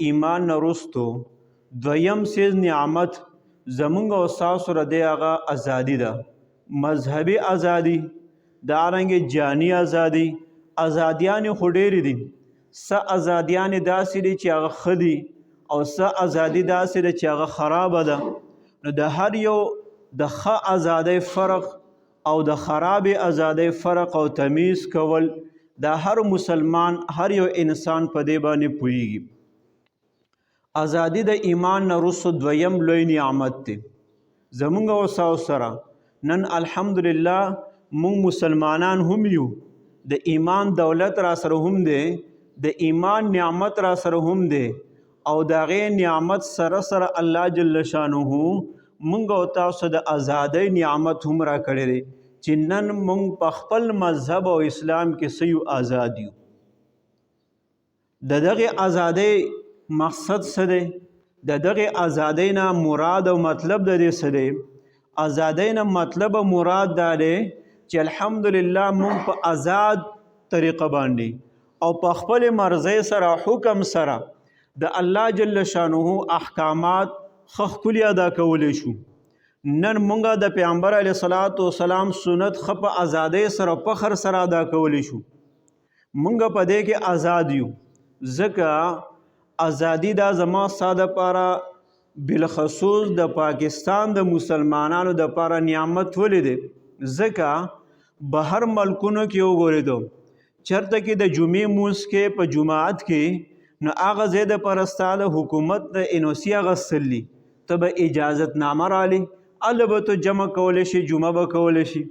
ایمان نه رستو دویم سیز نعمت زمونږ او ستاسو سره دی هغه ازادي ده، مذهبي ازادي، دارنګې جاني ازادي. ازادیانې خو ډېرې دي، څه ازادیانې داسې دي چې هغه ښه دي او څه ازادي داسې ده چې هغه خرابه ده. نو د هر یو د ښه ازادۍ فرق او د خرابې ازادۍ فرق او تمیز کول دا هر مسلمان هر یو انسان په دې باندې پوهیږي. ازادي د ایمان نه وروسته دویم لوی نعمت دی زمونږ او ستاسو سره. نن الحمدلله مونږ مسلمانان هم یو، د ایمان دولت را سره هم دی، د ایمان نعمت را سره هم دی او د هغې نعمت سره سره الله جل شانه مونږ او تاسو د ازادۍ نعمت هم را کړی دی چې نن مونږ په خپل مذهب او اسلام کې څه یو آزاد یو. د دغې ازادۍ مقصد څه دی؟ د دغې ازادۍ نه مراد او مطلب د دې څه دی؟ ازادۍ نه مطلب او مراد دا دی چې الحمدلله مونږ په آزاد طریقه باندې او په خپل مرضۍ سره حکم سره د الله جل شانه احکامات ښکلي ادا کولی شو. نن مونږ د پیغمبر علیه الصلاة والسلام سنت ښه په ازادۍ سره فخر سره ادا کولی شو. مونږ په دې کې آزاد یو، ځکه ازادي دا زما ستا دپاره بالخصوص د پاکستان د مسلمانانو دپاره نعمت ولې دی؟ ځکه بهر ملکونو کې وګورېدو چېرته کې د جمعې مونځ کې په جماعت کې نو هغه ځای دپاره ستا د حکومت د NOC اخیستل دي، ته به اجازت نامه رالی، هلته به ته جمع کولی شي، جمعه به کولی شي.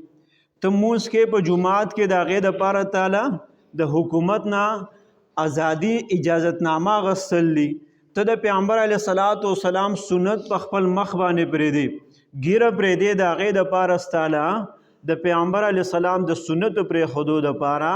ته مونځ کې په جماعت کې د هغې دپاره تاله د حکومت نه ازادي اجازت نامه اخیستل دي. ته د پیغمبر علیه الصلاة والسلام سنت په خپل مخ باندې پرېږدې، ګیره پرېږدې، د هغې دپاره ستاله د پیغمبر علیه السلام د سنتو پرېښودو دپاره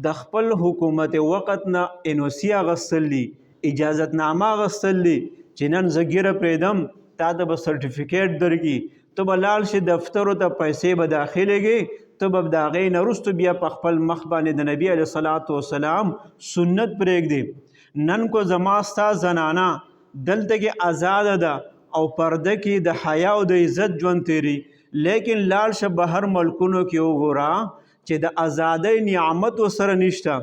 د خپل حکومت وقت نه NOC اخیستل دي، اجازت نامه اخیستل دي چې نن زه ګیره پرېږدم، تا ته به سرټیفیکیټ درکړي، ته به لاړ شې دفترو ته، پیسې به داخلېږي، ته به د هغې نه وروسته بیا په خپل مخ باندې د نبي علیه الصلاة والسلام سنت پرېږدې. نن کو زما ستا زنانه دلته کې آزاده ده او پرده کې د حیا او د عزت ژوند تیری، لیکن لاړ شه بهر ملکونو کې وګوره چې د ازادۍ نعمت ورسره نشته،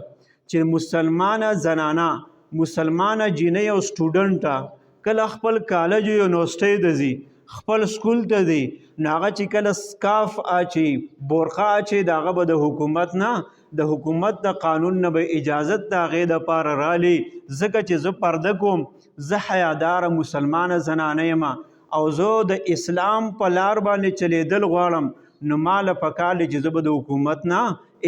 چې مسلمانه زنانه، مسلمانه جینۍ او سټوډنټه کله خپل کالج او یونیورسټۍ ته ځي، خپل سکول ته ځي، نو هغه چې کله سکاف اچي، بورخه اچي، د هغه به د حکومت نه د حکومت د قانون نه به اجازت د هغې دپاره رالی، ځکه چې زه پرده کوم، زه حیاداره مسلمانه زنانه یم او زه د اسلام په لار باندې چلیدل غواړم، نو ماله پکار دی چې زه به د حکومت نه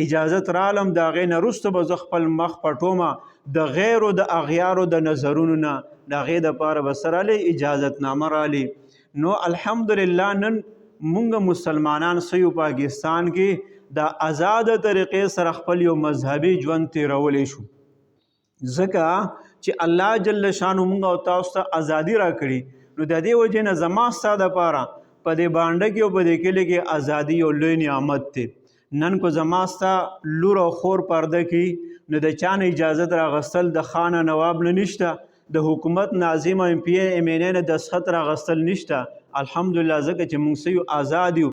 اجازت رالم، د هغې نه وروسته به زه خپل مخ پټومه د غیرو د اغیارو د نظرونو نه، د هغې دپاره به څه رالی؟ اجازت نامه رالی. نو الحمدلله نن مونږ مسلمانان څه یو پاکستان کې د آزاده طریقې سره خپل یو مذهبي ژوند تیرولی شو، ځکه چې الله جل شانو مونږ او تاسو ته ازادي را کړي. نو د دې وجې نه زما ستا دپاره په دې بانډه کې او په دې کلي کې ازادي یو لوی نعمت دی. نن کو زما ستا لور او خور پرده کې نو د چا نه اجازت راغستل د خانه نواب نه نشته، د حکومت ناظم او MPA MNA نه دستخط راغستل نشته. الحمدلله ځکه چې مونږ څه یو آزاد یو.